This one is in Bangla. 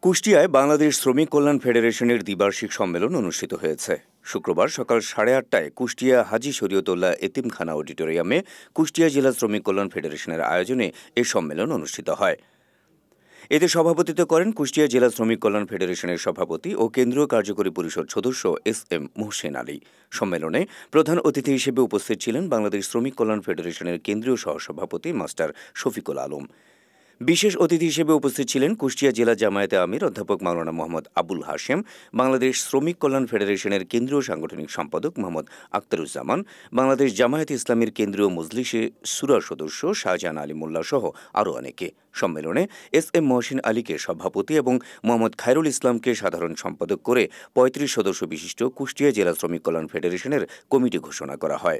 কুষ্টিয়ায় বাংলাদেশ শ্রমিক কল্যাণ ফেডারেশনের দ্বিবার্ষিক সম্মেলন অনুষ্ঠিত হয়েছে। শুক্রবার সকাল 8:30টায় কুষ্টিয়া হাজী শরীয়তুল্লাহ এতিমখানা অডিটোরিয়ামে কুষ্টিয়া জেলা শ্রমিক কল্যাণ ফেডারেশনের আয়োজনে এই সম্মেলন অনুষ্ঠিত হয়। এতে সভাপতিত্ব করেন কুষ্টিয়া জেলা শ্রমিক কল্যাণ ফেডারেশনের সভাপতি ও কেন্দ্রীয় কার্যকরী পরিষদ সদস্য এস.এম. মোহসেন আলী। সম্মেলনে প্রধান অতিথি হিসেবে উপস্থিত ছিলেন বাংলাদেশ শ্রমিক কল্যাণ ফেডারেশনের কেন্দ্রীয় সহসভাপতি মাস্টার শফিকুল আলম। বিশেষ অতিথি হিসেবে উপস্থিত ছিলেন কুষ্টিয়া জেলা জামায়াতে আমির অধ্যাপক মাওলানা মোহাম্মদ আবুল হাশেম, বাংলাদেশ শ্রমিক কল্যাণ ফেডারেশনের কেন্দ্রীয় সাংগঠনিক সম্পাদক মোহাম্মদ আখতারুজ্জামান, বাংলাদেশ জামায়াতে ইসলামীর কেন্দ্রীয় মজলিসে শুরা সদস্য শাহজাহান আলী মোল্লা সহ আরও অনেকে। সম্মেলনে এস.এম. মোহসেন আলীকে সভাপতি এবং মোহাম্মদ খায়রুল ইসলামকে সাধারণ সম্পাদক করে ৩৫ সদস্য বিশিষ্ট কুষ্টিয়া জেলা শ্রমিক কল্যাণ ফেডারেশনের কমিটি ঘোষণা করা হয়।